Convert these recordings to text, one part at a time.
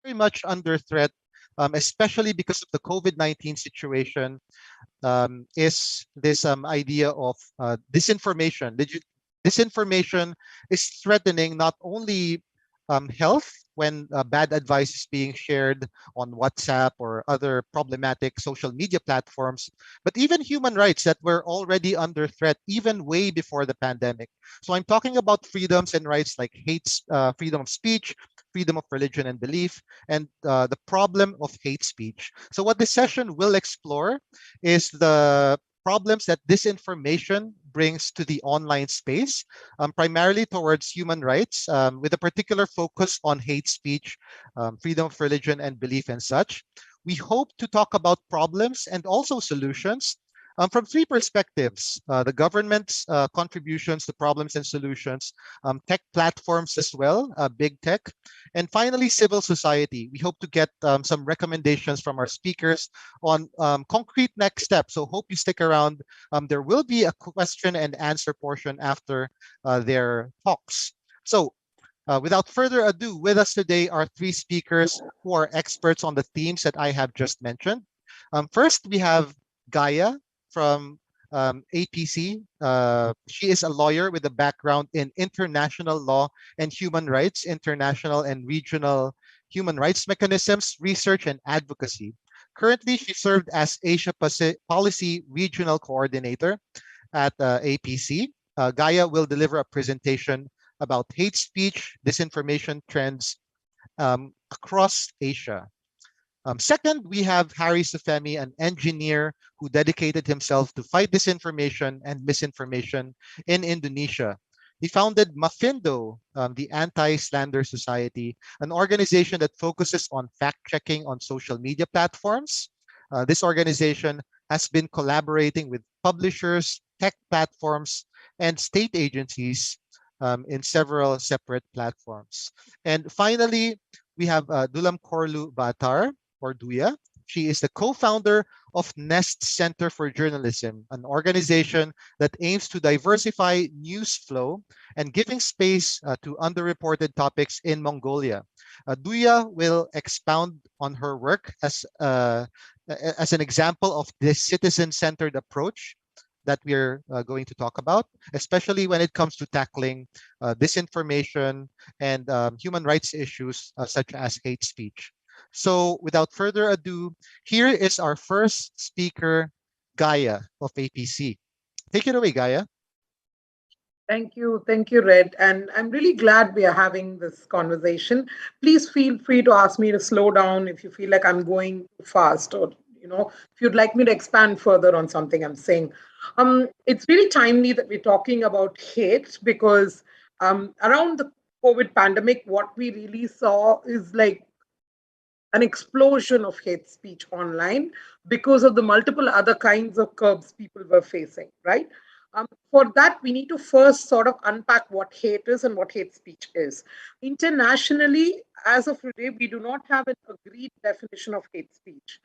very much under threat, especially because of the COVID-19 situation, is this idea of disinformation. Disinformation is threatening not only health when bad advice is being shared on WhatsApp or other problematic social media platforms, but even human rights that were already under threat even way before the pandemic. So I'm talking about freedoms and rights like freedom of speech, freedom of religion and belief, and the problem of hate speech. So what this session will explore is the problems that disinformation brings to the online space, primarily towards human rights, with a particular focus on hate speech, freedom of religion and belief and such. We hope to talk about problems and also solutions from three perspectives: the government's contributions to problems and solutions, tech platforms as well, big tech, and finally, civil society. We hope to get some recommendations from our speakers on concrete next steps. So hope you stick around. There will be a question and answer portion after their talks. So without further ado, with us today are three speakers who are experts on the themes that I have just mentioned. First, we have Gaia from APC. She is a lawyer with a background in international law and human rights, international and regional human rights mechanisms, research, and advocacy. Currently, she served as Asia Policy Regional Coordinator at APC. Gaia will deliver a presentation about hate speech, disinformation trends across Asia. Second, we have Harry Sufemi, an engineer who dedicated himself to fight disinformation and misinformation in Indonesia. He founded Mafindo, the Anti-Slander Society, an organization that focuses on fact-checking on social media platforms. This organization has been collaborating with publishers, tech platforms, and state agencies in several separate platforms. And finally, we have Dulam Korlu Batar, or Duya. She is the co-founder of Nest Center for Journalism, an organization that aims to diversify news flow and giving space to underreported topics in Mongolia. Duya will expound on her work as an example of this citizen-centered approach that we're going to talk about, especially when it comes to tackling disinformation and human rights issues such as hate speech. So without further ado, here is our first speaker, Gaia of APC. Take it away, Gaia. Thank you, Red. And I'm really glad we are having this conversation. Please feel free to ask me to slow down if you feel like I'm going too fast, or if you'd like me to expand further on something I'm saying. It's really timely that we're talking about hate because around the COVID pandemic, what we really saw is like an explosion of hate speech online because of the multiple other kinds of curbs people were facing, right? For that, we need to first sort of unpack what hate is and what hate speech is. Internationally, as of today, we do not have an agreed definition of hate speech.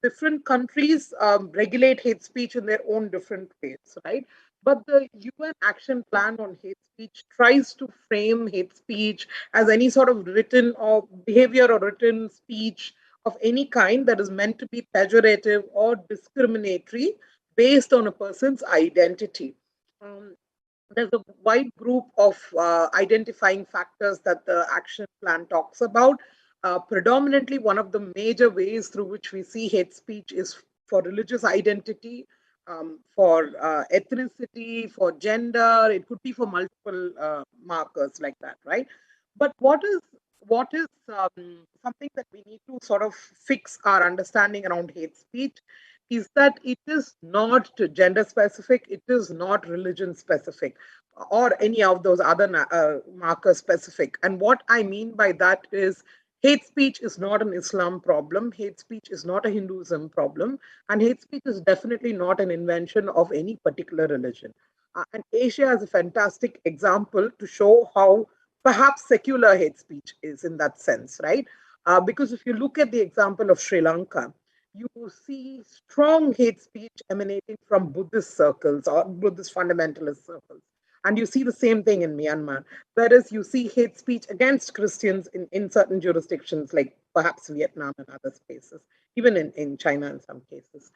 Different countries regulate hate speech in their own different ways, right? But the UN Action Plan on Hate Speech tries to frame hate speech as any sort of written or behavior or written speech of any kind that is meant to be pejorative or discriminatory based on a person's identity. There's a wide group of identifying factors that the action plan talks about. Predominantly, one of the major ways through which we see hate speech is for religious identity, for ethnicity, for gender. It could be for multiple markers like that, right? But what is something that we need to sort of fix our understanding around hate speech is that it is not gender specific, it is not religion specific, or any of those other markers specific. And what I mean by that is hate speech is not an Islam problem, hate speech is not a Hinduism problem, and hate speech is definitely not an invention of any particular religion. And Asia is a fantastic example to show how perhaps secular hate speech is in that sense, right? Because if you look at the example of Sri Lanka, you see strong hate speech emanating from Buddhist circles or Buddhist fundamentalist circles. And you see the same thing in Myanmar, whereas you see hate speech against Christians in certain jurisdictions like perhaps Vietnam and other spaces, even in China in some cases.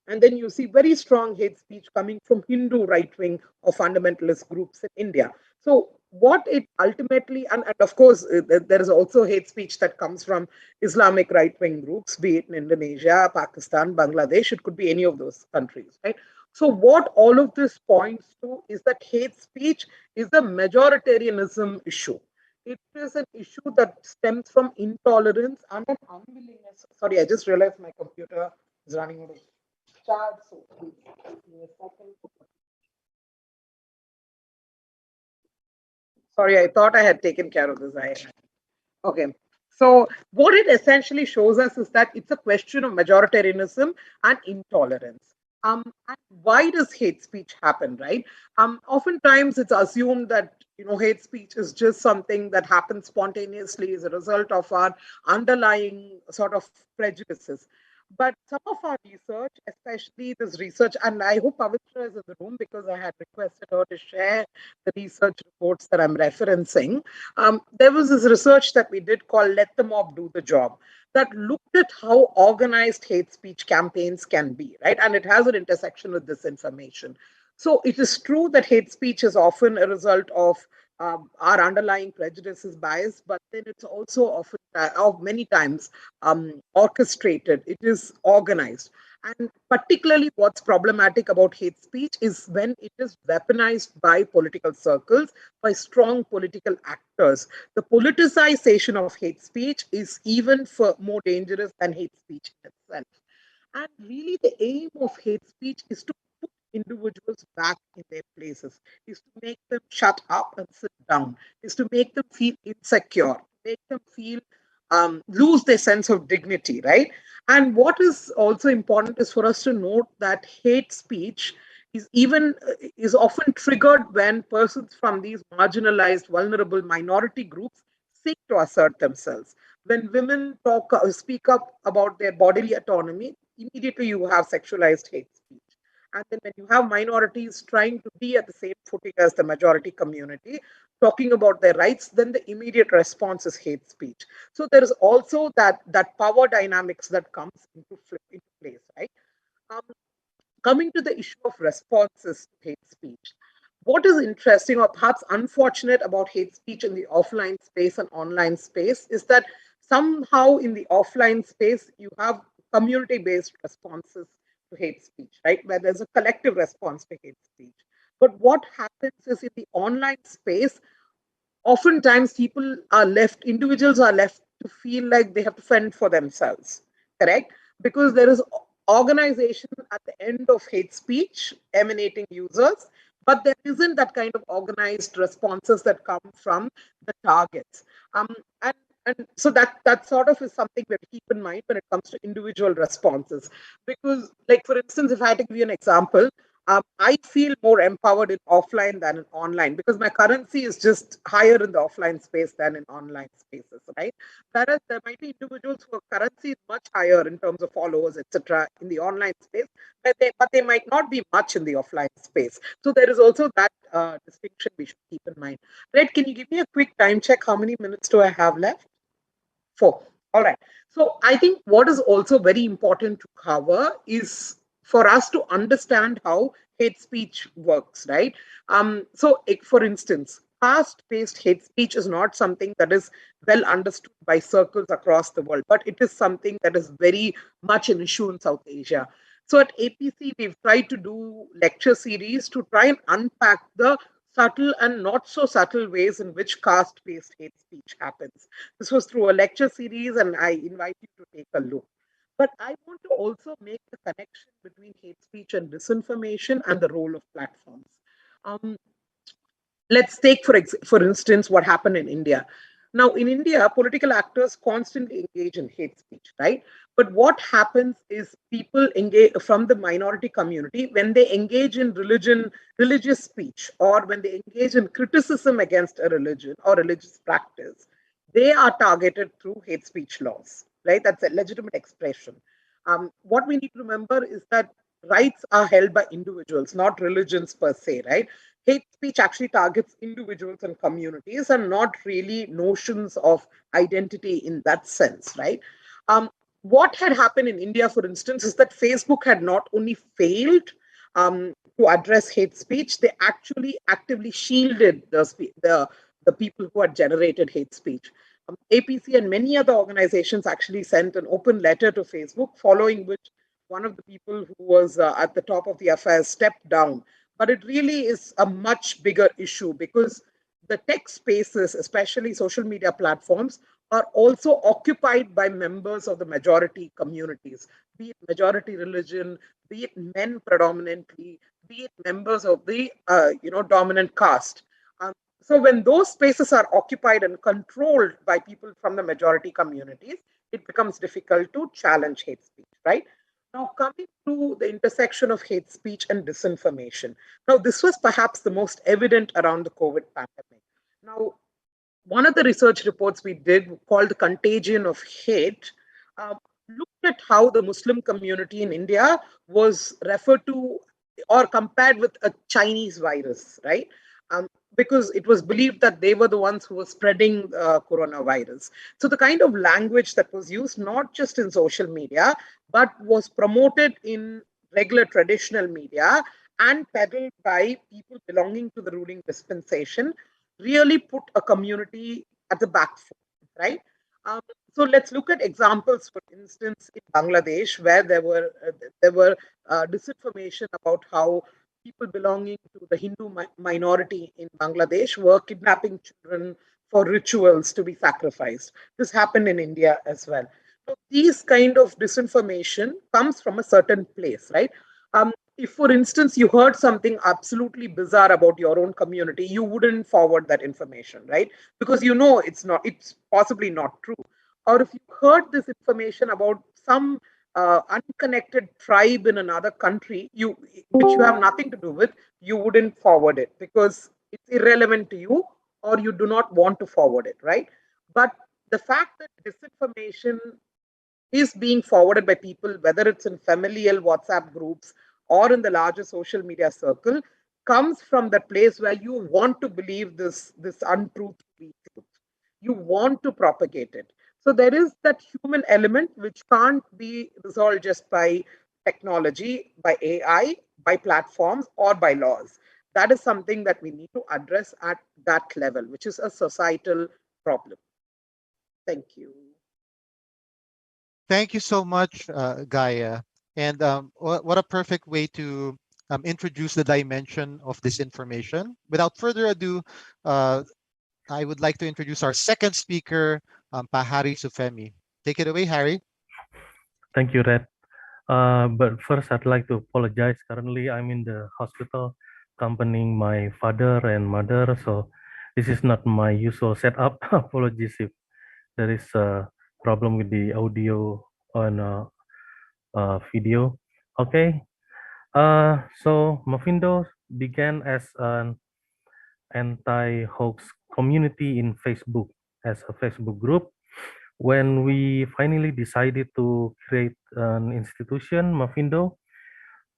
And then you see very strong hate speech coming from Hindu right wing or fundamentalist groups in India. So, what it ultimately, and of course, there is also hate speech that comes from Islamic right wing groups, be it in Indonesia, Pakistan, Bangladesh, it could be any of those countries, right? So, what all of this points to is that hate speech is a majoritarianism issue. It is an issue that stems from intolerance and an unwillingness. Sorry, I just realized my computer is running out of charge. So, please give me a second. Sorry, I thought I had taken care of this. Okay. So, what it essentially shows us is that it's a question of majoritarianism and intolerance. And why does hate speech happen, right? Oftentimes it's assumed that hate speech is just something that happens spontaneously as a result of our underlying sort of prejudices. But some of our research, especially this research, and I hope Pavitra is in the room because I had requested her to share the research reports that I'm referencing. There was this research that we did called Let the Mob Do the Job that looked at how organized hate speech campaigns can be, right? And it has an intersection with disinformation. So it is true that hate speech is often a result of our underlying prejudices, bias, but then it's also often, many times, orchestrated. It is organized. And particularly, what's problematic about hate speech is when it is weaponized by political circles, by strong political actors. The politicization of hate speech is even more dangerous than hate speech itself. And really, the aim of hate speech is to put individuals back in their places, is to make them shut up and sit down, is to make them feel insecure, make them feel lose their sense of dignity, right? And what is also important is for us to note that hate speech is often triggered when persons from these marginalized, vulnerable minority groups seek to assert themselves. When women speak up about their bodily autonomy, immediately you have sexualized hate speech. And then when you have minorities trying to be at the same footing as the majority community, talking about their rights, then the immediate response is hate speech. So there is also that power dynamics that comes into place, right? Um, Coming to the issue of responses to hate speech, what is interesting or perhaps unfortunate about hate speech in the offline space and online space is that somehow in the offline space you have community based responses to hate speech, right? Where there's a collective response to hate speech. But what happens is in the online space, oftentimes individuals are left to feel like they have to fend for themselves, correct? Because there is organization at the end of hate speech emanating users, but there isn't that kind of organized responses that come from the targets. Um, and and so that sort of is something we have to keep in mind when it comes to individual responses. Because, like for instance, if I had to give you an example, I feel more empowered in offline than in online because my currency is just higher in the offline space than in online spaces, right? Whereas there might be individuals whose currency is much higher in terms of followers, etc., in the online space, but they might not be much in the offline space. So there is also that distinction we should keep in mind. Red, can you give me a quick time check? How many minutes do I have left? 4. All right. So I think what is also very important to cover is for us to understand how hate speech works, right? For instance, caste-based hate speech is not something that is well understood by circles across the world, but it is something that is very much an issue in South Asia. So at APC, we've tried to do lecture series to try and unpack the subtle and not so subtle ways in which caste-based hate speech happens. This was through a lecture series, and I invite you to take a look. But I want to also make the connection between hate speech and disinformation and the role of platforms. Um, let's take, for instance, what happened in India. Now, in India, political actors constantly engage in hate speech, right? But what happens is people engage from the minority community when they engage in religious speech, or when they engage in criticism against a religion or religious practice, they are targeted through hate speech laws, right? That's a legitimate expression. What we need to remember is that rights are held by individuals, not religions per se, right? Hate speech actually targets individuals and communities and not really notions of identity in that sense, right? Um, what had happened in India, for instance, is that Facebook had not only failed to address hate speech, they actually actively shielded the people who had generated hate speech. APC and many other organizations actually sent an open letter to Facebook, following which one of the people who was at the top of the affairs stepped down. But it really is a much bigger issue because the tech spaces, especially social media platforms, are also occupied by members of the majority communities, be it majority religion, be it men predominantly, be it members of the dominant caste. Um, so when those spaces are occupied and controlled by people from the majority communities, it becomes difficult to challenge hate speech, right? Now, coming to the intersection of hate speech and disinformation. Now, this was perhaps the most evident around the COVID pandemic. Now, one of the research reports we did called The Contagion of Hate looked at how the Muslim community in India was referred to or compared with a Chinese virus, right? Um, because it was believed that they were the ones who were spreading coronavirus. So the kind of language that was used, not just in social media, but was promoted in regular traditional media and peddled by people belonging to the ruling dispensation, really put a community at the back foot, right? Um, so let's look at examples. For instance, in Bangladesh, where there were disinformation about how people belonging to the Hindu minority in Bangladesh were kidnapping children for rituals to be sacrificed. This happened in India as well. So these kind of disinformation comes from a certain place, right? If, for instance, you heard something absolutely bizarre about your own community, you wouldn't forward that information, right? Because you know it's possibly not true. Or if you heard this information about some unconnected tribe in another country, which you have nothing to do with, you wouldn't forward it because it's irrelevant to you, or you do not want to forward it, right? But the fact that disinformation is being forwarded by people, whether it's in familial WhatsApp groups or in the larger social media circle, comes from that place where you want to believe this untruth to be truth. You want to propagate it. So there is that human element which can't be resolved just by technology, by AI, by platforms, or by laws. That is something that we need to address at that level, which is a societal problem. Thank you. Thank you so much, Gaia. And what a perfect way to introduce the dimension of this information. Without further ado, uh, I would like to introduce our second speaker, Harry Sufemi. Take it away, Harry. Thank you, Red. But first, I'd like to apologize. Currently, I'm in the hospital accompanying my father and mother, so this is not my usual setup. Apologies if there is a problem with the audio on video. Okay. So Mavindo began as an anti-hoax community in Facebook as a Facebook group. When we finally decided to create an institution, Mavindo,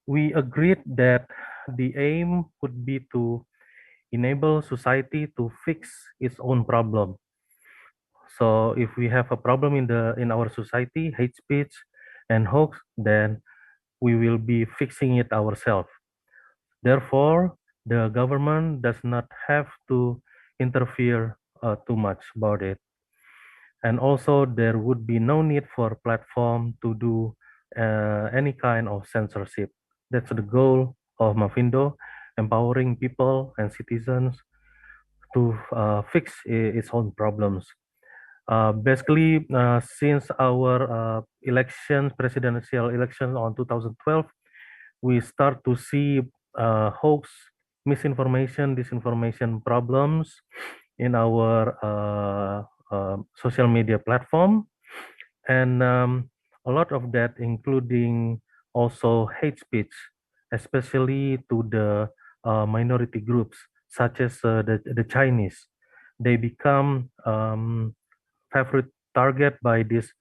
we agreed that the aim would be to enable society to fix its own problem. So if we have a problem in our society, hate speech and hoax, then we will be fixing it ourselves. Therefore, the government does not have to interfere too much about it. And also, there would be no need for platform to do any kind of censorship. That's the goal of Mavindo, empowering people and citizens to fix its own problems. Basically, since our presidential election on 2012, we start to see hoax, misinformation, disinformation problems in our social media platform, and a lot of that, including also hate speech, especially to the minority groups, such as the Chinese. They become favorite target by these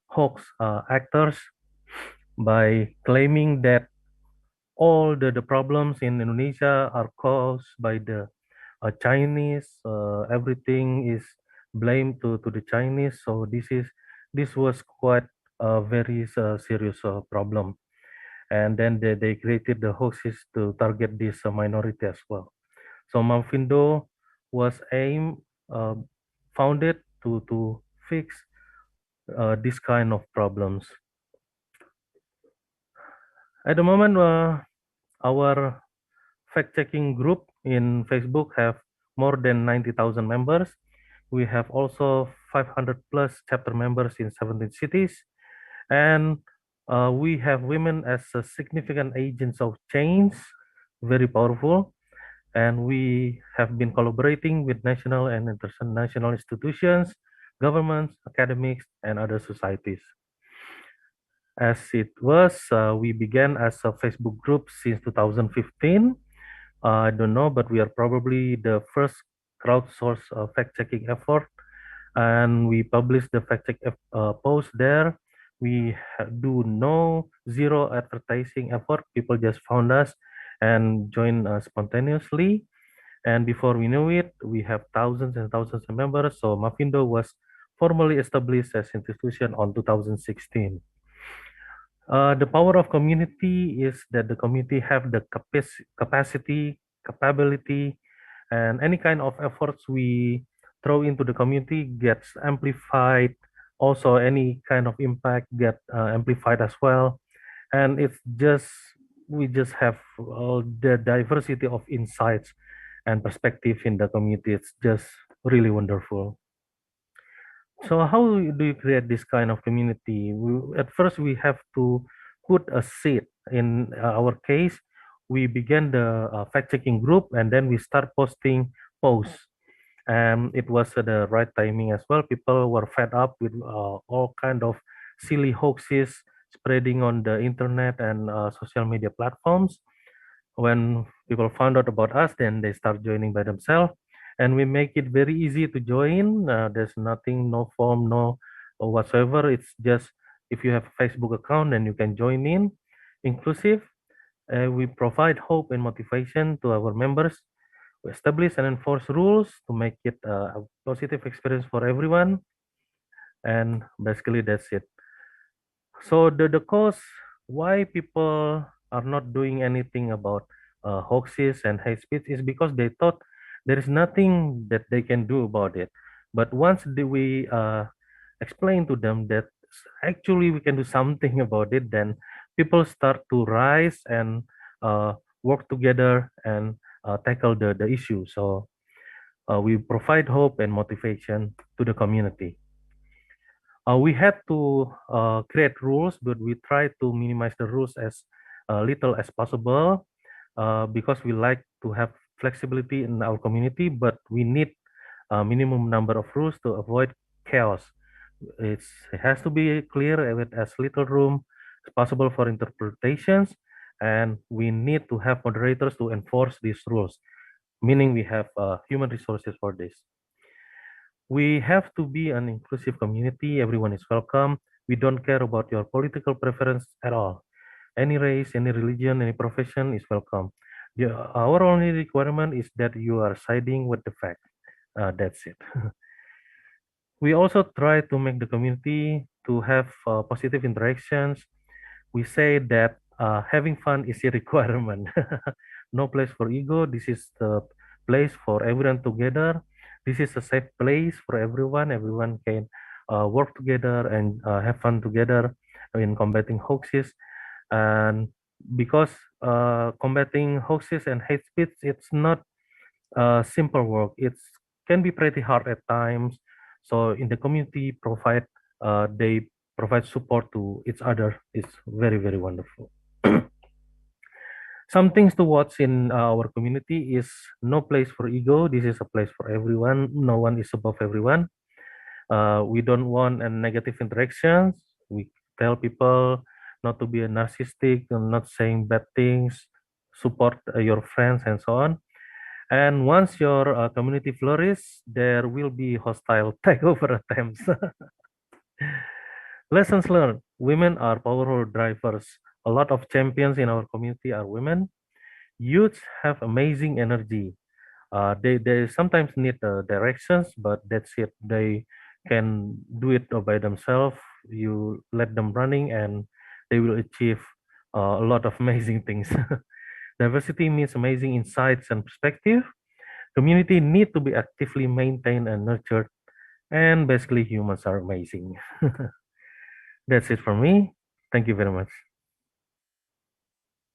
hoax actors by claiming that all the problems in Indonesia are caused by the Chinese. Everything is blamed to the Chinese. So this was quite a very serious problem. And then they created the hoaxes to target this minority as well. So Mafindo was uh, founded to fix this kind of problems. At the moment, our fact-checking group in Facebook have more than 90,000 members. We have also 500 plus chapter members in 17 cities. And we have women as a significant agents of change, very powerful. And we have been collaborating with national and international institutions, governments, academics, and other societies. As it was, we began as a Facebook group since 2015. I don't know, but we are probably the first crowdsourced fact-checking effort, and we publish the fact-check post there. We do no zero advertising effort. People just found us and joined spontaneously. And before we knew it, we have thousands and thousands of members. So Mafindo was formally established as institution on 2016. The power of community is that the community have the capacity, capability, and any kind of efforts we throw into the community gets amplified. Also, any kind of impact get amplified as well. And it's just we just have the diversity of insights and perspective in the community. It's just really wonderful. So how do you create this kind of community? At first, we have to put a seed. In our case, we began the fact-checking group, and then we start posting posts. And it was the right timing as well. People were fed up with all kind of silly hoaxes spreading on the internet and social media platforms. When people found out about us, then they start joining by themselves, and we make it very easy to join. There's nothing, no form, no whatsoever. It's just if you have a Facebook account, then you can join in. Inclusive. We provide hope and motivation to our members. We establish and enforce rules to make it a positive experience for everyone. And basically, that's it. So the cause why people are not doing anything about hoaxes and hate speech is because they thought there is nothing that they can do about it. But once we explain to them that actually we can do something about it, then people start to rise and work together and tackle the issue. So we provide hope and motivation to the community. We had to create rules, but we try to minimize the rules as little as possible because we like to have flexibility in our community, but we need a minimum number of rules to avoid chaos. It has to be clear with as little room as possible for interpretations, and we need to have moderators to enforce these rules, meaning we have human resources for this. We have to be an inclusive community. Everyone is welcome. We don't care about your political preference at all. Any race, any religion, any profession is welcome. Our only requirement is that you are siding with the fact. That's it. We also try to make the community to have positive interactions. We say that having fun is a requirement. No place for ego. This is the place for everyone together. This is a safe place for everyone. Everyone can work together and have fun together in combating hoaxes. And because combating hoaxes and hate speech, it's not simple work. It can be pretty hard at times. So in the community, they provide support to each other. It's very, very wonderful. Some things to watch in our community is no place for ego. This is a place for everyone. No one is above everyone. We don't want a negative interactions. We tell people not to be a narcissistic and not saying bad things, support your friends and so on. And once your community flourishes, there will be hostile takeover attempts. Lessons learned. Women are powerful drivers A lot of champions in our community are women. Youths have amazing energy. They sometimes need directions, but that's it. They can do it by themselves. You let them running, and they will achieve a lot of amazing things. Diversity means amazing insights and perspective. Community need to be actively maintained and nurtured, and basically humans are amazing. That's it for me. Thank you very much.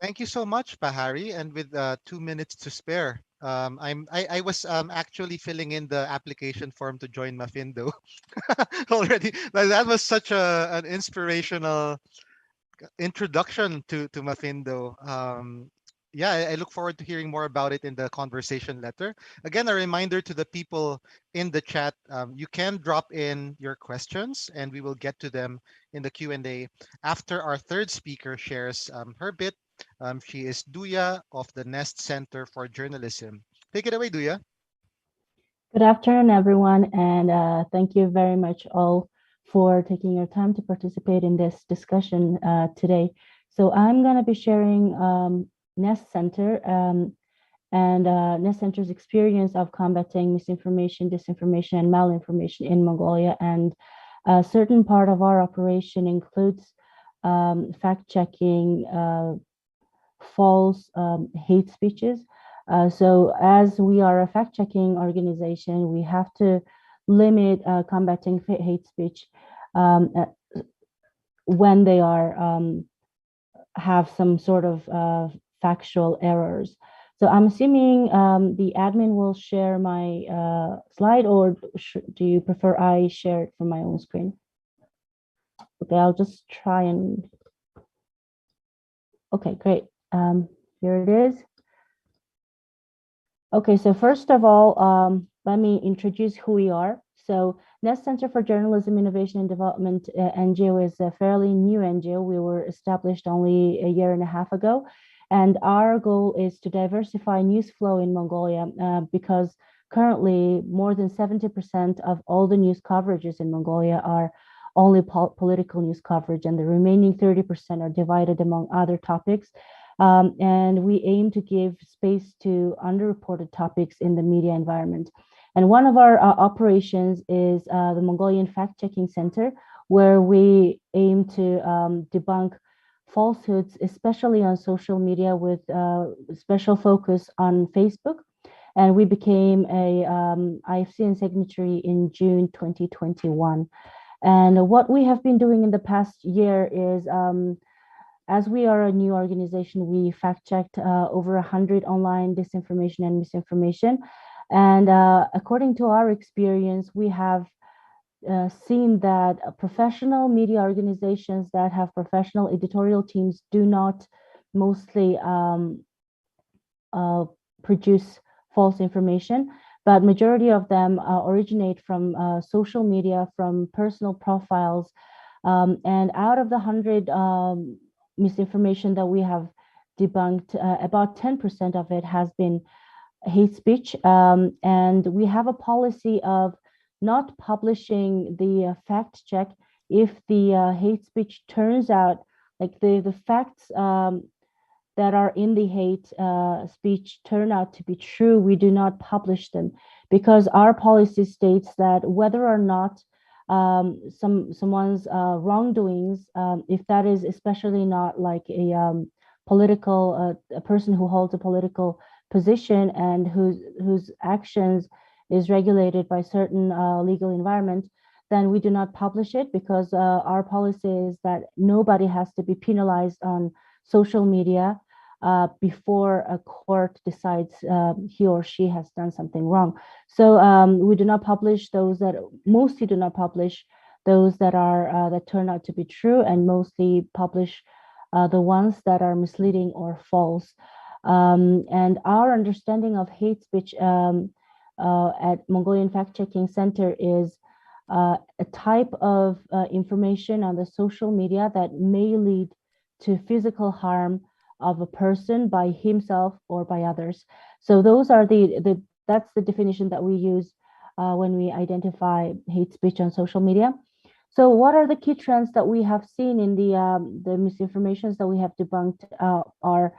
Thank you so much, Pahari. And with 2 minutes to spare, I was actually filling in the application form to join Mafindo already. Like, that was such an inspirational introduction to Mafindo. Yeah, I look forward to hearing more about it in the conversation letter. Again, a reminder to the people in the chat, you can drop in your questions and we will get to them in the Q&A after our third speaker shares her bit. She is Duya of the Nest Center for Journalism. Take it away, Duya. Good afternoon, everyone, and thank you very much all for taking your time to participate in this discussion today. So I'm going to be sharing Nest Center and Nest Center's experience of combating misinformation, disinformation, and malinformation in Mongolia. And a certain part of our operation includes fact-checking false hate speeches. So as we are a fact-checking organization, we have to limit combating hate speech when they are have some sort of factual errors. So I'm assuming the admin will share my slide, or do you prefer I share it from my own screen? Okay, I'll just try and, okay, great. Here it is. Okay, so first of all, let me introduce who we are. So Nest Center for Journalism, Innovation and Development NGO is a fairly new NGO. We were established only a year and a half ago. And our goal is to diversify news flow in Mongolia because currently more than 70% of all the news coverages in Mongolia are only political news coverage, and the remaining 30% are divided among other topics. And we aim to give space to underreported topics in the media environment. And one of our operations is the Mongolian Fact-Checking Center, where we aim to debunk falsehoods, especially on social media, with special focus on Facebook. And we became a IFCN signatory in June 2021. And what we have been doing in the past year is, as we are a new organization, we fact-checked over 100 online disinformation and misinformation. And according to our experience, we have seen that professional media organizations that have professional editorial teams do not mostly produce false information, but majority of them originate from social media, from personal profiles. And out of the 100 misinformation that we have debunked, about 10% of it has been hate speech. And we have a policy of not publishing the fact check if the hate speech turns out, like the facts that are in the hate speech turn out to be true. We do not publish them because our policy states that whether or not someone's wrongdoings, if that is especially not like a political, a person who holds a political position and whose actions is regulated by certain legal environment, then we do not publish it, because our policy is that nobody has to be penalized on social media before a court decides he or she has done something wrong. So we do not publish those that, mostly do not publish those that are that turn out to be true, and mostly publish the ones that are misleading or false. And our understanding of hate speech at Mongolian Fact-Checking Center is a type of information on the social media that may lead to physical harm of a person by himself or by others. So those are that's the definition that we use when we identify hate speech on social media. So what are the key trends that we have seen in the misinformations that we have debunked are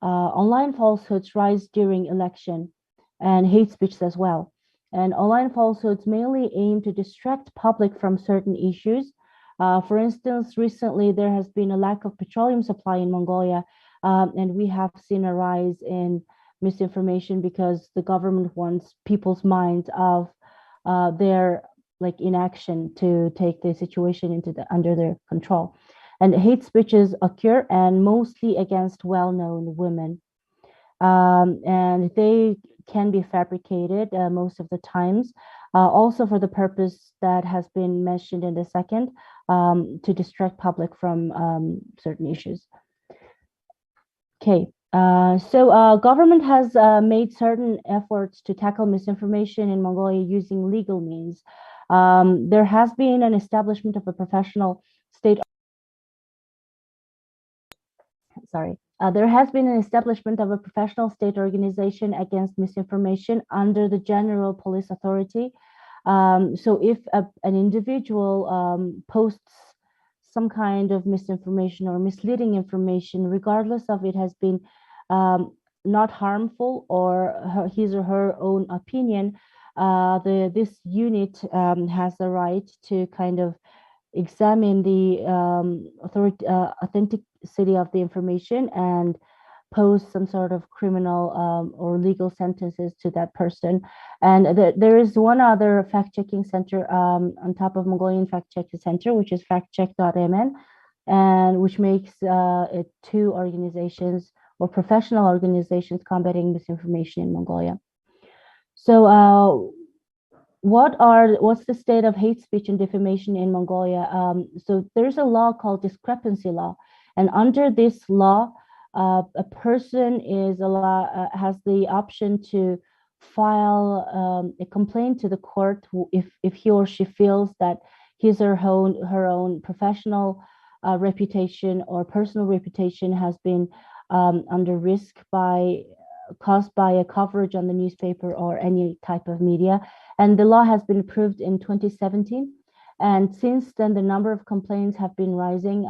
online falsehoods rise during election and hate speech as well. And online falsehoods mainly aim to distract public from certain issues. For instance, recently there has been a lack of petroleum supply in Mongolia, and we have seen a rise in misinformation because the government wants people's minds of their inaction to take the situation under their control. And hate speeches occur and mostly against well-known women. And they can be fabricated most of the times, also for the purpose that has been mentioned in the second, to distract public from certain issues. Okay, so government has made certain efforts to tackle misinformation in Mongolia using legal means. There has been an establishment of a professional state. There has been an establishment of a professional state organization against misinformation under the General Police Authority. So if an individual posts some kind of misinformation or misleading information, regardless of it has been not harmful or his or her own opinion, this unit has the right to kind of examine the authenticity of the information and pose some sort of criminal or legal sentences to that person. And there is one other fact-checking center on top of Mongolian fact-checking center, which is factcheck.mn, and which makes it two organizations or professional organizations combating misinformation in Mongolia. So what's the state of hate speech and defamation in Mongolia? So there's a law called discrepancy law, and under this law, a person has the option to file a complaint to the court if he or she feels that his or her own professional reputation or personal reputation has been under risk caused by a coverage on the newspaper or any type of media. And the law has been approved in 2017. And since then, the number of complaints have been rising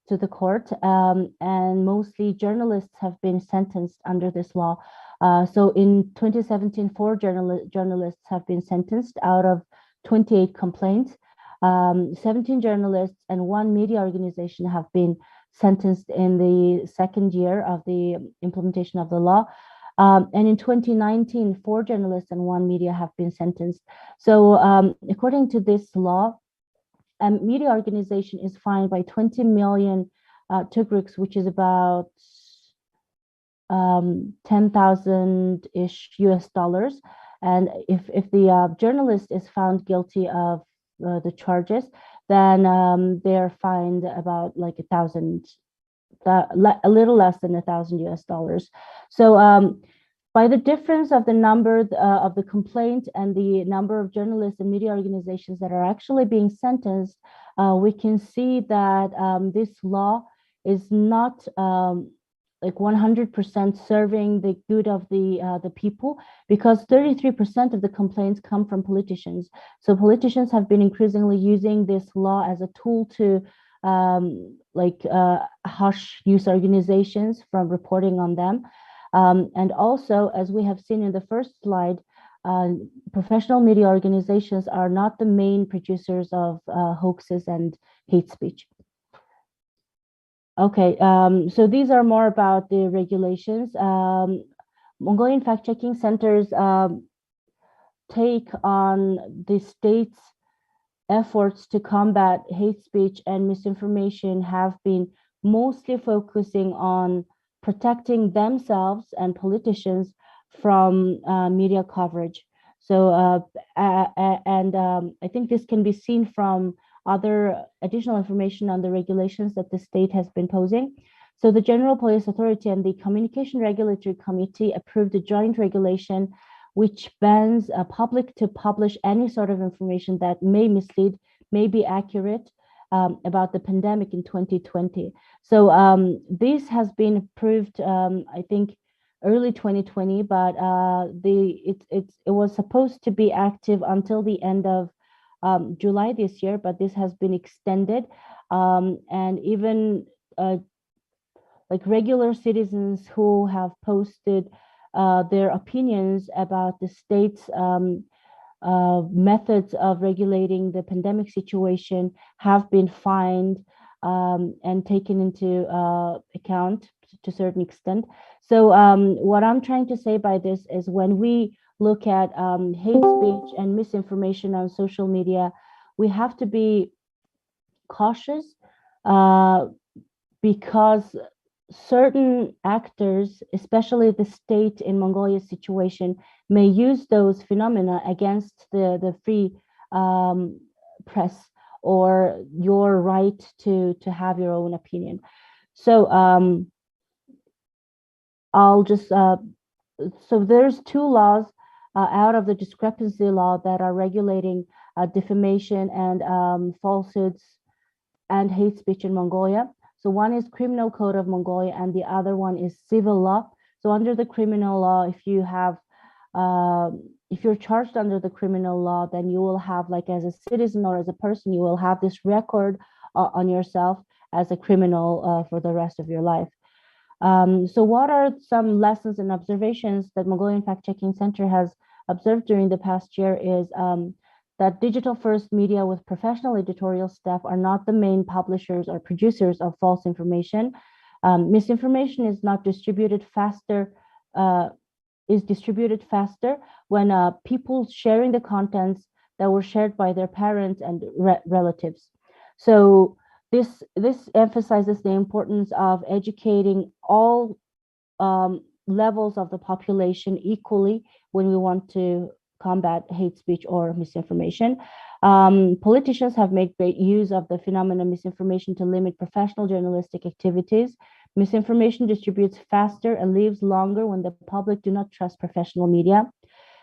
to the court, and mostly journalists have been sentenced under this law. So in 2017, 4 journalists have been sentenced out of 28 complaints. 17 journalists and 1 media organization have been sentenced in the second year of the implementation of the law. And in 2019, 4 journalists and 1 media have been sentenced. So according to this law, a media organization is fined by 20 million tugriks, which is about 10,000-ish US dollars. And if the journalist is found guilty of the charges, then they're fined about like a little less than 1,000 US dollars. So by the difference of the number of the complaint and the number of journalists and media organizations that are actually being sentenced, we can see that this law is not like 100% serving the good of the people, because 33% of the complaints come from politicians. So politicians have been increasingly using this law as a tool to hush news organizations from reporting on them. And also, as we have seen in the first slide, professional media organizations are not the main producers of hoaxes and hate speech. Okay, so these are more about the regulations. Mongolian fact-checking centers take on the state's efforts to combat hate speech and misinformation have been mostly focusing on protecting themselves and politicians from media coverage. So, I think this can be seen from other additional information on the regulations that the state has been posing. So the General Police Authority and the Communication Regulatory Committee approved a joint regulation which bans public to publish any sort of information that may mislead, may be accurate about the pandemic in 2020. So this has been approved, I think, early 2020, but it was supposed to be active until the end of July this year, but this has been extended. And even like regular citizens who have posted their opinions about the state's methods of regulating the pandemic situation have been fined and taken into account to a certain extent. So what I'm trying to say by this is when we look at hate speech and misinformation on social media, we have to be cautious because certain actors, especially the state in Mongolia's situation, may use those phenomena against the free press or your right to have your own opinion. So I'll just so there's two laws out of the discrepancy law that are regulating defamation and falsehoods and hate speech in Mongolia. So one is Criminal Code of Mongolia and the other one is civil law. So under the criminal law, if you have if you're charged under the criminal law, then you will have, like, as a citizen or as a person, you will have this record on yourself as a criminal for the rest of your life. So what are some lessons and observations that Mongolian Fact-Checking Center has observed during the past year is that digital-first media with professional editorial staff are not the main publishers or producers of false information. Misinformation is not distributed faster, is distributed faster when people sharing the contents that were shared by their parents and relatives. So this emphasizes the importance of educating all levels of the population equally when we want to combat hate speech or misinformation. Politicians have made great use of the phenomenon of misinformation to limit professional journalistic activities. Misinformation distributes faster and lives longer when the public do not trust professional media.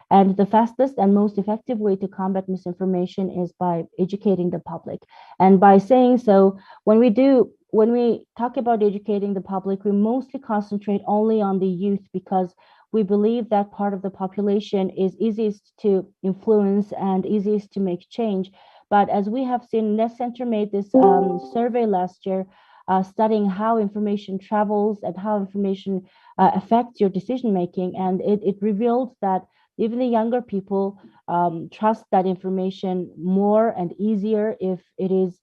And the fastest and most effective way to combat misinformation is by educating the public. And by saying so, when we talk about educating the public, we mostly concentrate only on the youth because we believe that part of the population is easiest to influence and easiest to make change. But as we have seen, Nest Center made this survey last year studying how information travels and how information affects your decision making. And it revealed that even the younger people trust that information more and easier if it is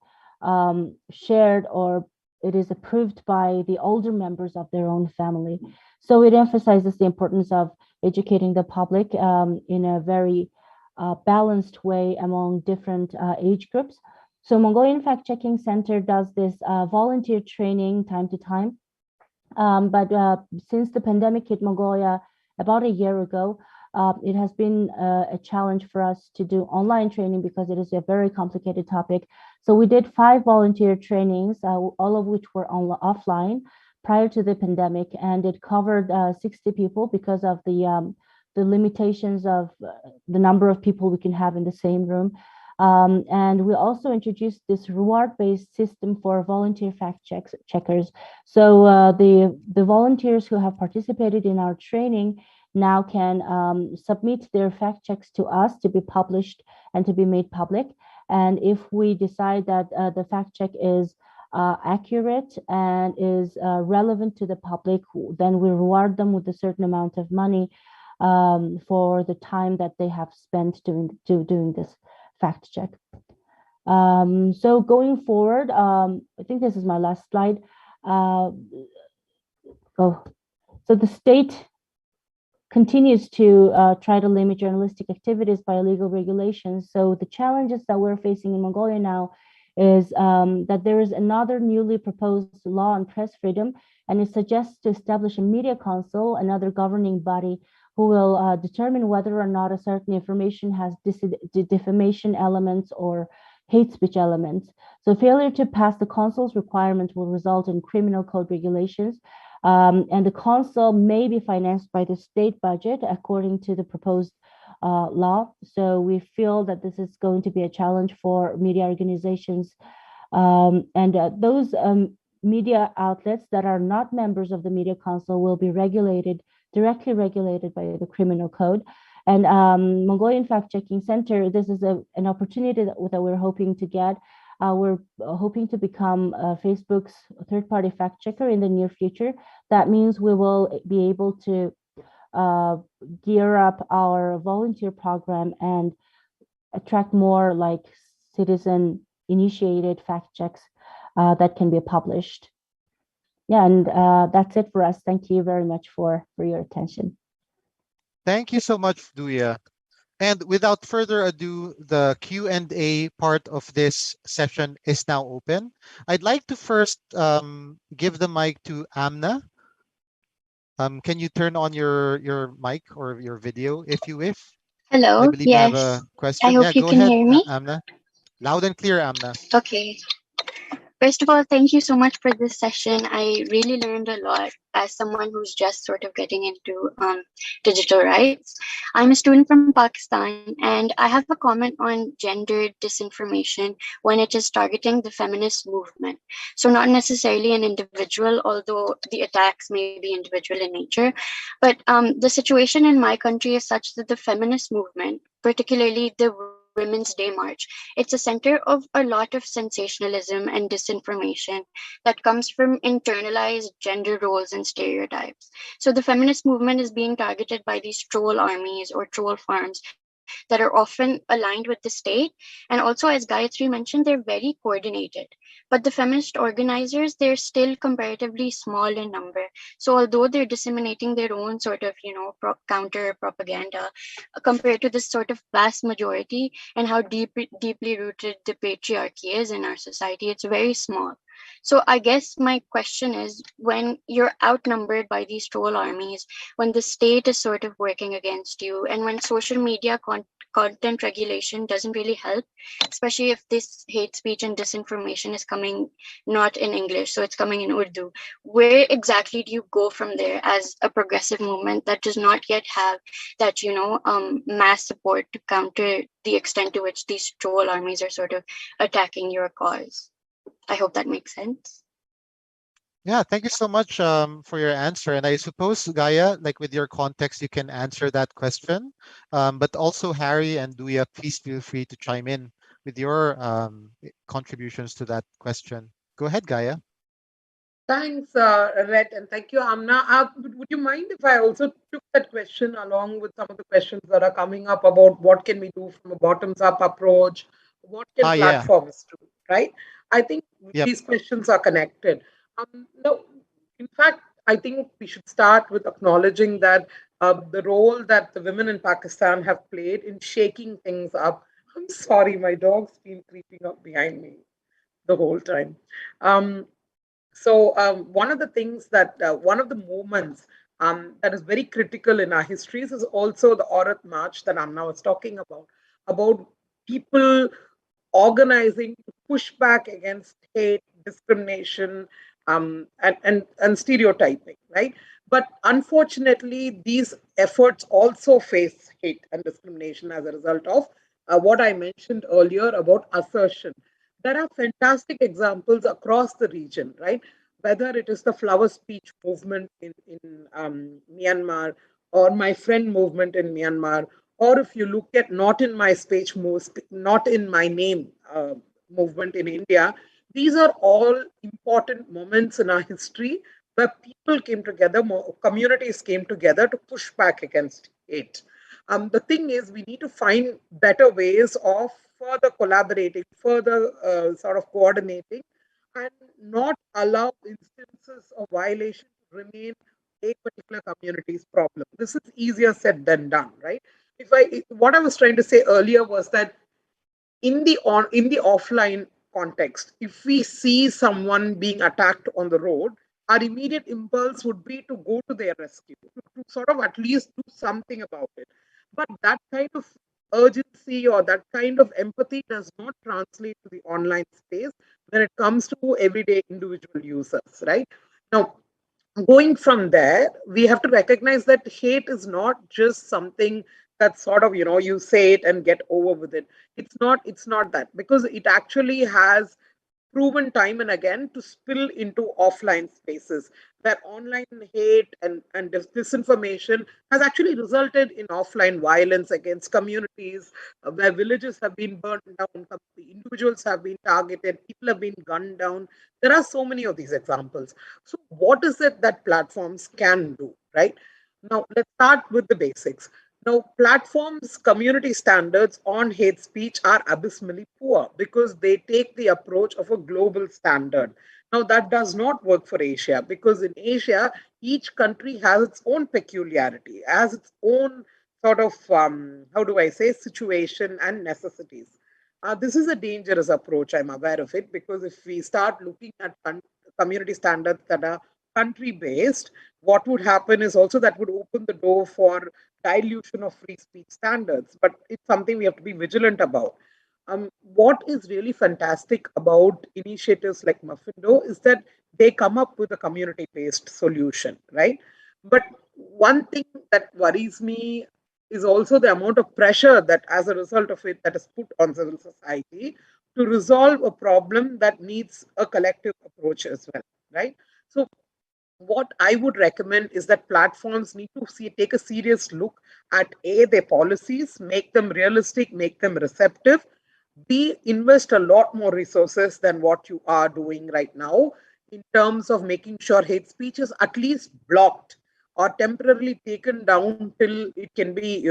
shared or it is approved by the older members of their own family. So it emphasizes the importance of educating the public in a very balanced way among different age groups. So Mongolian Fact-Checking Center does this volunteer training time to time. But since the pandemic hit Mongolia about a year ago, it has been a challenge for us to do online training because it is a very complicated topic. So we did 5 volunteer trainings, all of which were offline prior to the pandemic, and it covered 60 people because of the limitations of the number of people we can have in the same room. And we also introduced this reward-based system for volunteer fact-checkers. So the volunteers who have participated in our training now can submit their fact checks to us to be published and to be made public. And if we decide that the fact check is accurate and is relevant to the public, then we reward them with a certain amount of money for the time that they have spent doing this fact check. So going forward, I think this is my last slide. So the state continues to try to limit journalistic activities by legal regulations. So the challenges that we're facing in Mongolia now is that there is another newly proposed law on press freedom, and it suggests to establish a media council, another governing body, who will determine whether or not a certain information has defamation elements or hate speech elements. So failure to pass the council's requirement will result in criminal code regulations. And the council may be financed by the state budget according to the proposed law. So we feel that this is going to be a challenge for media organizations. And those media outlets that are not members of the media council will be directly regulated by the criminal code. And Mongolian Fact Checking Center, this is an opportunity that we're hoping to get. We're hoping to become Facebook's third-party fact checker in the near future. That means we will be able to gear up our volunteer program and attract more like citizen-initiated fact checks that can be published. Yeah, and that's it for us. Thank you very much for your attention. Thank you so much, Duya. And without further ado, the Q&A part of this session is now open. I'd like to first give the mic to Amna. Can you turn on your mic or your video if you wish? Hello. I believe you have a Yes. question. I hope Yeah, you go can ahead, hear me. Amna. Loud and clear, Amna. Okay. First of all, thank you so much for this session. I really learned a lot as someone who's just sort of getting into digital rights. I'm a student from Pakistan, and I have a comment on gendered disinformation when it is targeting the feminist movement. So not necessarily an individual, although the attacks may be individual in nature. But the situation in my country is such that the feminist movement, particularly the Women's Day March, it's a center of a lot of sensationalism and disinformation that comes from internalized gender roles and stereotypes. So the feminist movement is being targeted by these troll armies or troll farms that are often aligned with the state. And also, as Gayatri mentioned, they're very coordinated. But the feminist organizers, they're still comparatively small in number. So although they're disseminating their own sort of, counter propaganda compared to this sort of vast majority and how deeply rooted the patriarchy is in our society, it's very small. So I guess my question is, when you're outnumbered by these troll armies, when the state is sort of working against you, and when social media content regulation doesn't really help, especially if this hate speech and disinformation is coming not in English, so it's coming in Urdu, where exactly do you go from there as a progressive movement that does not yet have that, mass support to counter the extent to which these troll armies are sort of attacking your cause? I hope that makes sense. Yeah, thank you so much for your answer. And I suppose, Gaia, like with your context, you can answer that question. But also, Harry and Duya, please feel free to chime in with your contributions to that question. Go ahead, Gaia. Thanks, Red, and thank you, Amna. Would you mind if I also took that question along with some of the questions that are coming up about what can we do from a bottoms-up approach? What can Yeah. platforms do, right? I think Yep. these questions are connected. No, in fact, I think we should start with acknowledging that the role that the women in Pakistan have played in shaking things up. I'm sorry, my dog's been creeping up behind me the whole time. So one of the things that one of the moments that is very critical in our histories is also the Aurat March that Amna was talking about people organizing to push back against hate, discrimination, and stereotyping, right? But unfortunately, these efforts also face hate and discrimination as a result of what I mentioned earlier about assertion. There are fantastic examples across the region, right? Whether it is the flower speech movement in Myanmar, or my friend movement in Myanmar, or if you look at not in my speech, not in my name movement in India, these are all important moments in our history where people came together, communities came together to push back against hate. The thing is, we need to find better ways of further collaborating, further sort of coordinating, and not allow instances of violation to remain a particular community's problem. This is easier said than done, right? What I was trying to say earlier was that in the offline context, if we see someone being attacked on the road, our immediate impulse would be to go to their rescue, to sort of at least do something about it. But that kind of urgency or that kind of empathy does not translate to the online space when it comes to everyday individual users, right? Now, going from there, we have to recognize that hate is not just something that sort of, you say it and get over with it. It's not that, because it actually has proven time and again to spill into offline spaces. where online hate and disinformation has actually resulted in offline violence against communities, where villages have been burnt down, individuals have been targeted, people have been gunned down. There are so many of these examples. So, what is it that platforms can do, right? Now, let's start with the basics. Now, platforms' community standards on hate speech are abysmally poor because they take the approach of a global standard. Now, that does not work for Asia because in Asia, each country has its own peculiarity, has its own sort of, how do I say, situation and necessities. This is a dangerous approach, I'm aware of it, because if we start looking at community standards that are country based, what would happen is also that would open the door for dilution of free speech standards. But it's something we have to be vigilant about. What is really fantastic about initiatives like Muffindo is that they come up with a community based solution, right? But one thing that worries me is also the amount of pressure that, as a result of it, that is put on civil society to resolve a problem that needs a collective approach as well, right? So what I would recommend is that platforms need to take a serious look at their policies, make them realistic, make them receptive. B, invest a lot more resources than what you are doing right now in terms of making sure hate speech is at least blocked or temporarily taken down till it can be,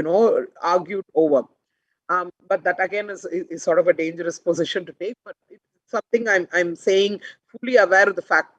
argued over. But that again is sort of a dangerous position to take. But it's something I'm saying fully aware of the fact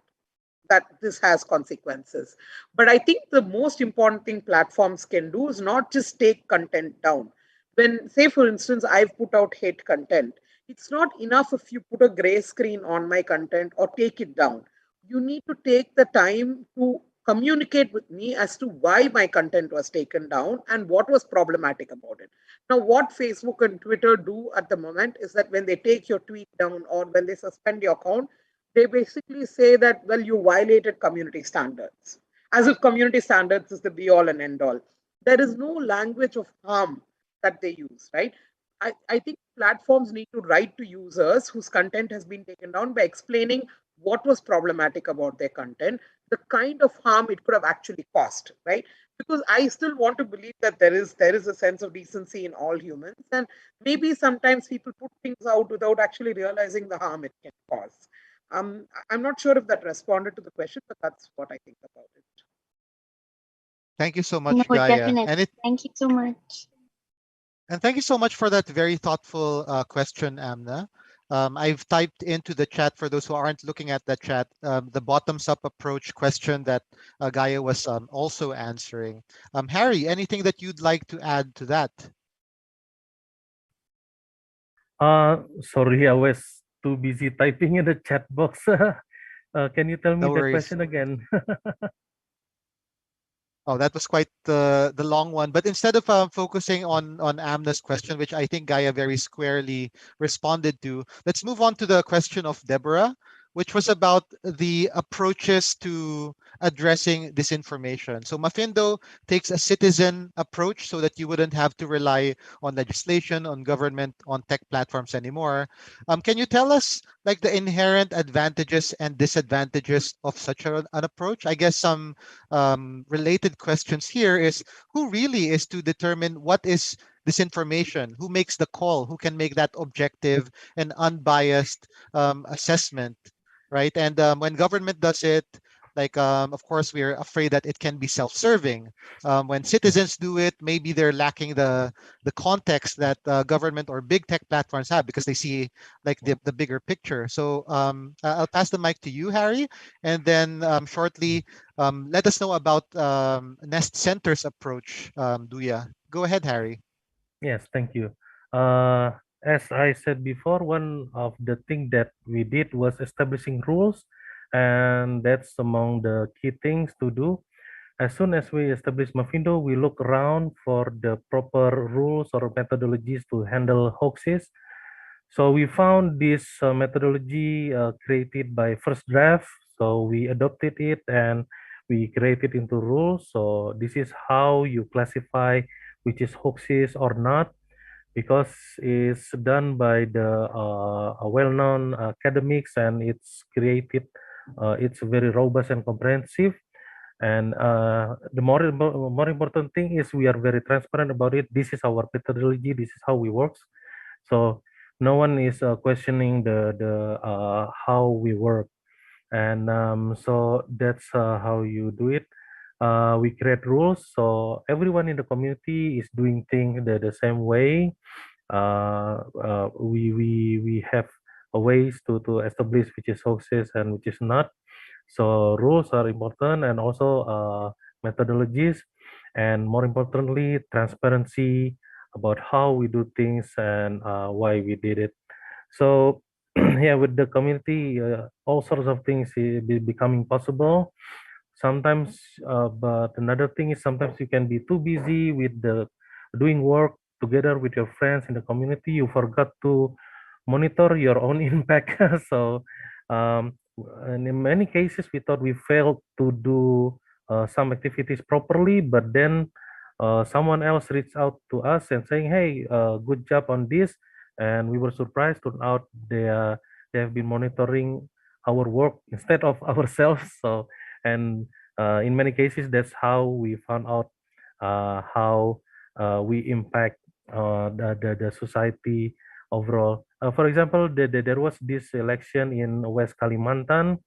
that this has consequences. But I think the most important thing platforms can do is not just take content down. When, say, for instance, I've put out hate content, it's not enough if you put a gray screen on my content or take it down. You need to take the time to communicate with me as to why my content was taken down and what was problematic about it. Now, what Facebook and Twitter do at the moment is that when they take your tweet down or when they suspend your account, they basically say that, well, you violated community standards, as if community standards is the be all and end all. There is no language of harm that they use, right? I think platforms need to write to users whose content has been taken down by explaining what was problematic about their content, the kind of harm it could have actually caused, right? Because I still want to believe that there is a sense of decency in all humans, and maybe sometimes people put things out without actually realizing the harm it can cause. I'm not sure if that responded to the question, but that's what I think about it. Thank you so No, much, Gaia. definitely. Thank you so much. And thank you so much for that very thoughtful question, Amna. I've typed into the chat, for those who aren't looking at the chat, the bottoms-up approach question that Gaia was also answering. Harry, anything that you'd like to add to that? Sorry, I was too busy typing in the chat box. Can you tell me No the worries. question again? Oh, that was quite the long one. But instead of focusing on Amna's question, which I think Gaia very squarely responded to, let's move on to the question of Deborah, which was about the approaches to addressing disinformation. So Mafindo takes a citizen approach so that you wouldn't have to rely on legislation, on government, on tech platforms anymore. Can you tell us like the inherent advantages and disadvantages of such an approach? I guess some related questions here is who really is to determine what is disinformation? Who makes the call? Who can make that objective and unbiased assessment, right? And when government does it, like, of course, we're afraid that it can be self-serving. When citizens do it, maybe they're lacking the context that government or big tech platforms have because they see like the bigger picture. So I'll pass the mic to you, Harry, and then shortly let us know about Nest Center's approach, Duya. Go ahead, Harry. Yes, thank you. As I said before, one of the things that we did was establishing rules, and that's among the key things to do. As soon as we establish Mafindo, we look around for the proper rules or methodologies to handle hoaxes. So we found this methodology created by First Draft. So we adopted it and we created into rules. So this is how you classify which is hoaxes or not, because it's done by the well-known academics and it's created. It's very robust and comprehensive. And the more important thing is we are very transparent about it. This is our methodology. This is how we work. So no one is questioning the how we work. And so that's how you do it. We create rules, so everyone in the community is doing things the same way. We have a ways to establish which is hoaxes and which is not. So rules are important, and also methodologies, and more importantly, transparency about how we do things and why we did it. So yeah, with the community, all sorts of things becoming possible sometimes. But another thing is sometimes you can be too busy with the doing work together with your friends in the community, you forgot to monitor your own impact. So and in many cases we thought we failed to do some activities properly, but then someone else reached out to us and saying, hey, good job on this. And we were surprised. Turned out they have been monitoring our work instead of ourselves. So and in many cases that's how we found out how we impact the society overall. For example, there was this election in West Kalimantan.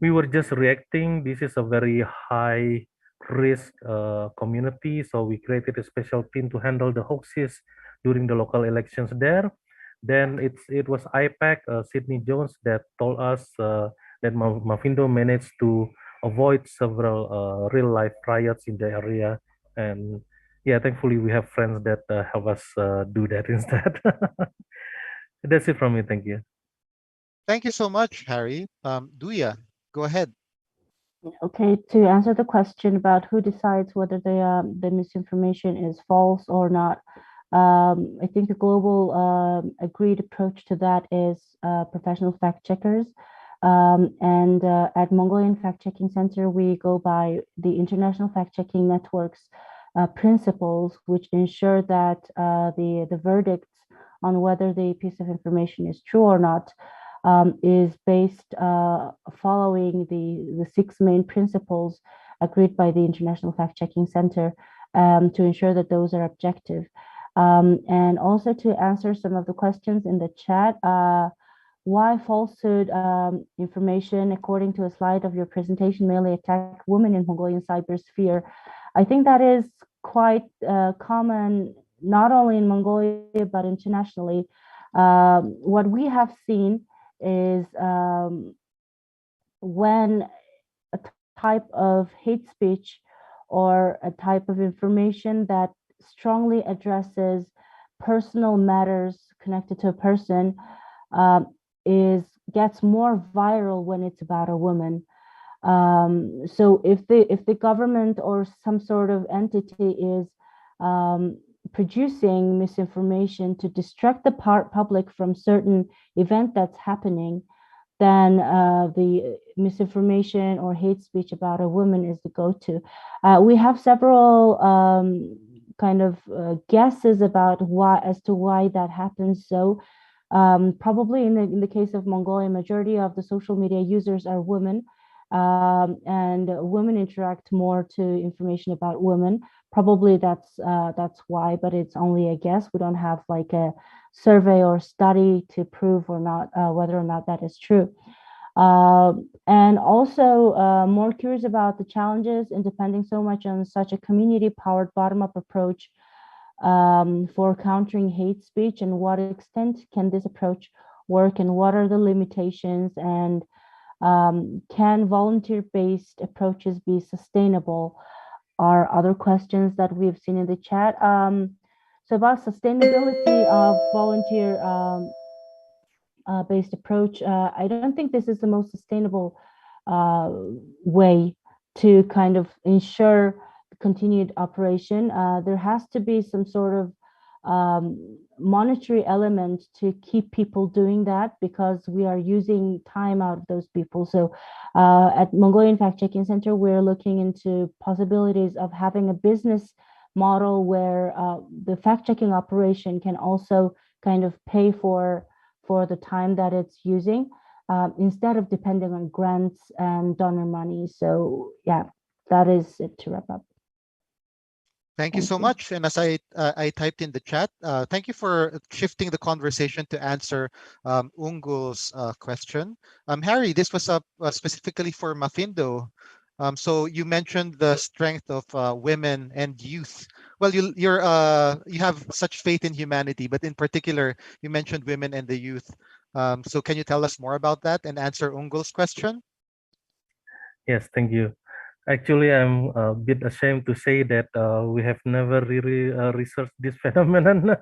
We were just reacting. This is a very high risk community, so we created a special team to handle the hoaxes during the local elections there. Then it was IPAC, Sydney Jones, that told us that Mavindo managed to avoid several real life riots in the area. And yeah, thankfully we have friends that help us do that instead. That's it from me. Thank you. Thank you so much, Harry. Duya, go ahead. Okay, to answer the question about who decides whether the misinformation is false or not, I think the global agreed approach to that is professional fact checkers. And at Mongolian Fact Checking Center, we go by the International Fact Checking Network's principles, which ensure that the verdicts on whether the piece of information is true or not is based following the six main principles agreed by the International Fact Checking Center to ensure that those are objective. And also to answer some of the questions in the chat, why falsehood information, according to a slide of your presentation, mainly attack women in Mongolian cybersphere? I think that is quite common, not only in Mongolia, but internationally. What we have seen is when a type of hate speech or a type of information that strongly addresses personal matters connected to a person gets more viral when it's about a woman. So if the government or some sort of entity is producing misinformation to distract the public from certain event that's happening, then the misinformation or hate speech about a woman is the go-to. We have several kind of guesses about as to why that happens. So probably in the case of Mongolia, majority of the social media users are women, and women interact more to information about women. Probably that's why, but it's only a guess. We don't have like a survey or study to prove or not whether or not that is true. And also more curious about the challenges in depending so much on such a community-powered bottom-up approach for countering hate speech, and what extent can this approach work, and what are the limitations, and can volunteer-based approaches be sustainable, are other questions that we've seen in the chat. So about sustainability of volunteer based approach, I don't think this is the most sustainable way to kind of ensure continued operation. There has to be some sort of monetary element to keep people doing that, because we are using time out of those people. So at Mongolian Fact Checking Center, we're looking into possibilities of having a business model where the fact checking operation can also kind of pay for the time that it's using, instead of depending on grants and donor money. So yeah. that is it to wrap up. Thank you so much. And as I typed in the chat, thank you for shifting the conversation to answer Ungul's question. Harry, this was specifically for Mafindo. So you mentioned the strength of women and youth. Well, you have such faith in humanity, but in particular, you mentioned women and the youth. So can you tell us more about that and answer Ungul's question? Yes, thank you. Actually, I'm a bit ashamed to say that we have never really researched this phenomenon.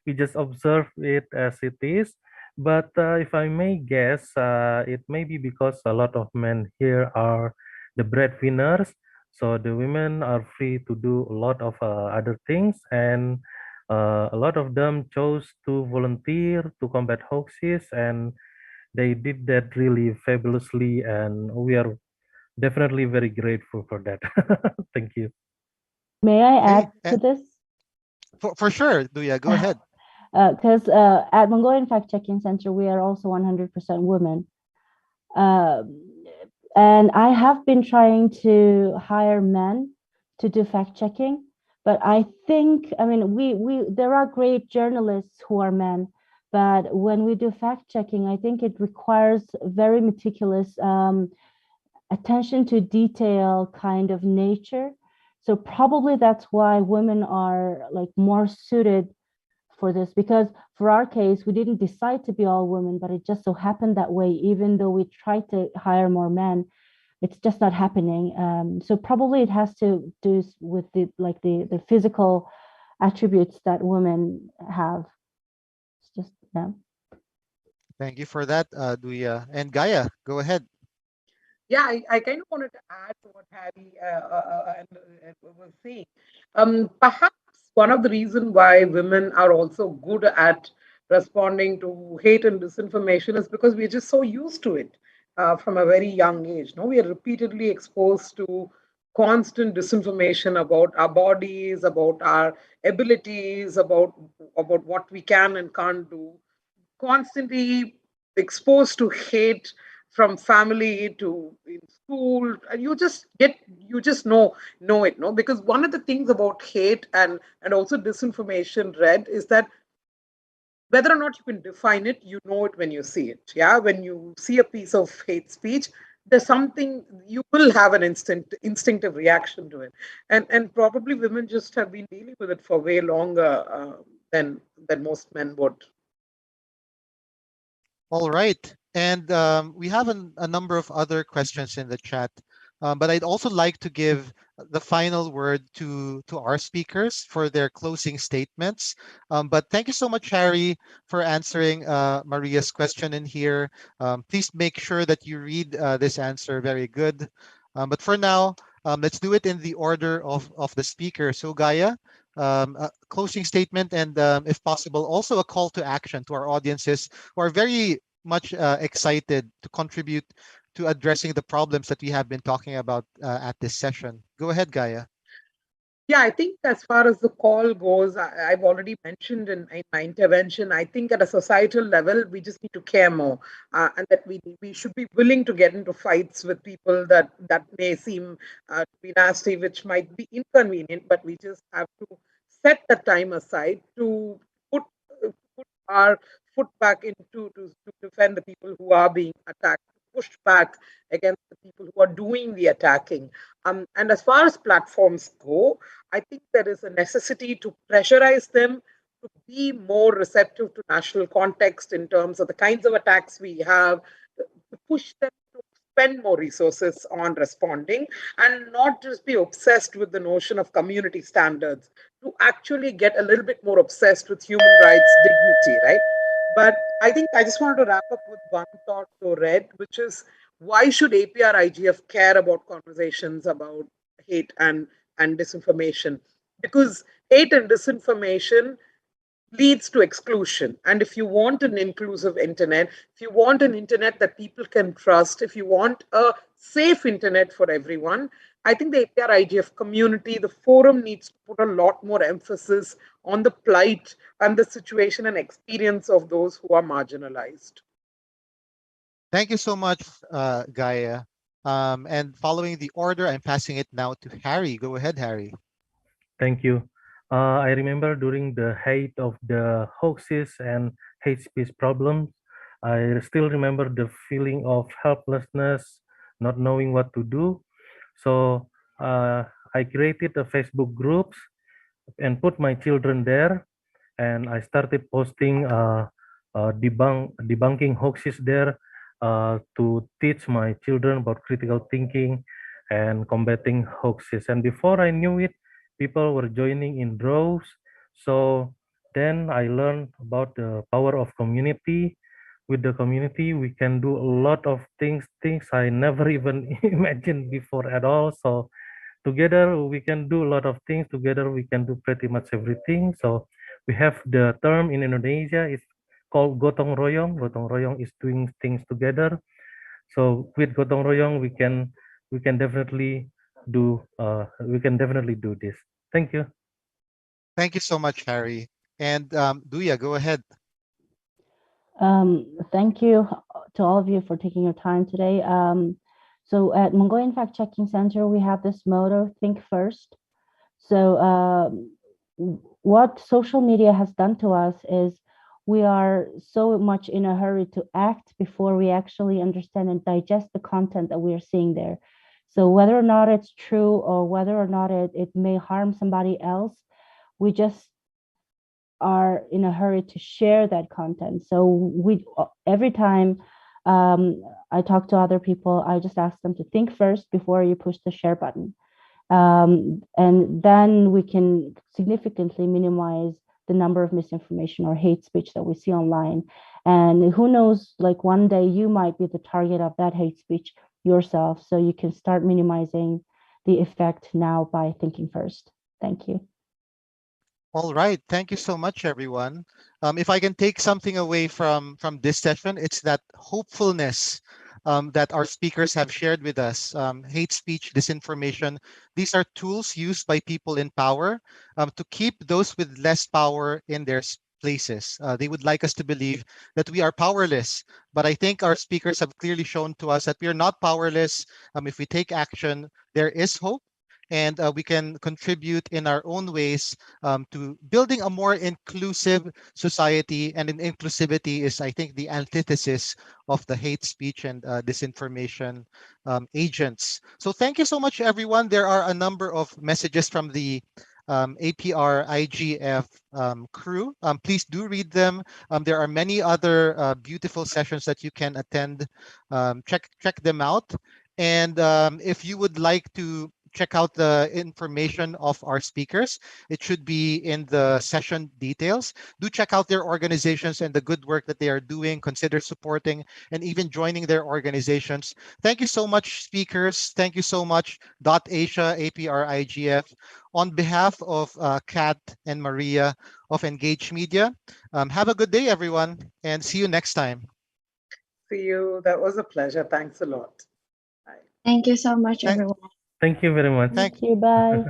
We just observe it as it is. But if I may guess, it may be because a lot of men here are the breadwinners. So the women are free to do a lot of other things. And a lot of them chose to volunteer to combat hoaxes. And they did that really fabulously. And we are definitely very grateful for that. Thank you. May I add Okay. to this? For sure, Duya, go ahead. Because at Mongolian Fact Checking Center, we are also 100% women. And I have been trying to hire men to do fact checking, but I think, I mean, there are great journalists who are men, but when we do fact checking, I think it requires very meticulous attention to detail kind of nature. So probably that's why women are like more suited for this, because for our case, we didn't decide to be all women, but it just so happened that way. Even though we tried to hire more men, it's just not happening. So probably it has to do with the physical attributes that women have. It's just, yeah. Thank you for that, Duya. And Gaia, go ahead. Yeah, I kind of wanted to add to what Harry was saying. Perhaps one of the reasons why women are also good at responding to hate and disinformation is because we're just so used to it from a very young age. No, we are repeatedly exposed to constant disinformation about our bodies, about our abilities, about what we can and can't do. Constantly exposed to hate from family to in school, and you just know it, no? Because one of the things about hate and also disinformation, Red, is that whether or not you can define it, you know it when you see it. Yeah, when you see a piece of hate speech, there's something you will have an instinctive reaction to it, and probably women just have been dealing with it for way longer than most men would. All right. And we have a number of other questions in the chat, but I'd also like to give the final word to our speakers for their closing statements. But thank you so much, Harry, for answering Maria's question in here. Please make sure that you read this answer very good. But for now, let's do it in the order of the speaker. So Gaia, a closing statement, and if possible, also a call to action to our audiences who are very much excited to contribute to addressing the problems that we have been talking about at this session. Go ahead, Gaia. Yeah, I think as far as the call goes, I've already mentioned in my intervention, I think at a societal level, we just need to care more, and that we should be willing to get into fights with people that may seem to be nasty, which might be inconvenient, but we just have to set the time aside to put our foot back into to defend the people who are being attacked, push back against the people who are doing the attacking. And as far as platforms go, I think there is a necessity to pressurize them to be more receptive to national context in terms of the kinds of attacks we have, to push them to spend more resources on responding and not just be obsessed with the notion of community standards, to actually get a little bit more obsessed with human rights dignity, right? But I think I just wanted to wrap up with one thought to Red, which is why should APrIGF care about conversations about hate and disinformation? Because hate and disinformation leads to exclusion. And if you want an inclusive internet, if you want an internet that people can trust, if you want a safe internet for everyone, I think the APrIGF community, the forum needs to put a lot more emphasis on the plight and the situation and experience of those who are marginalized. Thank you so much, Gaia. And following the order, I'm passing it now to Harry. Go ahead, Harry. Thank you. I remember during the height of the hoaxes and hate speech problems, I still remember the feeling of helplessness, not knowing what to do. So I created a Facebook groups and put my children there, and I started posting debunking hoaxes there to teach my children about critical thinking and combating hoaxes. And before I knew it, people were joining in droves. So then I learned about the power of community. With the community, we can do a lot of things I never even imagined before at all. So together we can do a lot of things. Together we can do pretty much everything. So we have the term in Indonesia, it's called gotong royong. Gotong royong is doing things together. So with gotong royong we can definitely do this. Thank you. Thank you so much, Harry. And Duya, go ahead. Thank you to all of you for taking your time today. So at Mongolian Fact Checking Center, we have this motto, think first. So what social media has done to us is we are so much in a hurry to act before we actually understand and digest the content that we are seeing there. So whether or not it's true or whether or not it may harm somebody else, we just are in a hurry to share that content. So we every time I talk to other people, I just ask them to think first before you push the share button. And then we can significantly minimize the number of misinformation or hate speech that we see online. And who knows, like one day you might be the target of that hate speech yourself. So you can start minimizing the effect now by thinking first. Thank you. All right. Thank you so much, everyone. If I can take something away from this session, it's that hopefulness that our speakers have shared with us. Hate speech, disinformation, these are tools used by people in power to keep those with less power in their places. They would like us to believe that we are powerless, but I think our speakers have clearly shown to us that we are not powerless. If we take action, there is hope. And we can contribute in our own ways to building a more inclusive society. And inclusivity is, I think, the antithesis of the hate speech and disinformation agents. So thank you so much, everyone. There are a number of messages from the APrIGF crew. Please do read them. There are many other beautiful sessions that you can attend. Check them out. And if you would like to check out the information of our speakers, it should be in the session details. Do check out their organizations and the good work that they are doing. Consider supporting and even joining their organizations. Thank you so much, speakers. Thank you so much, Asia, APrIGF. On behalf of Kat and Maria of Engage Media, have a good day, everyone, and see you next time. See you. That was a pleasure. Thanks a lot. Bye. Thank you so much, everyone. Thank you very much. Thank you. Bye.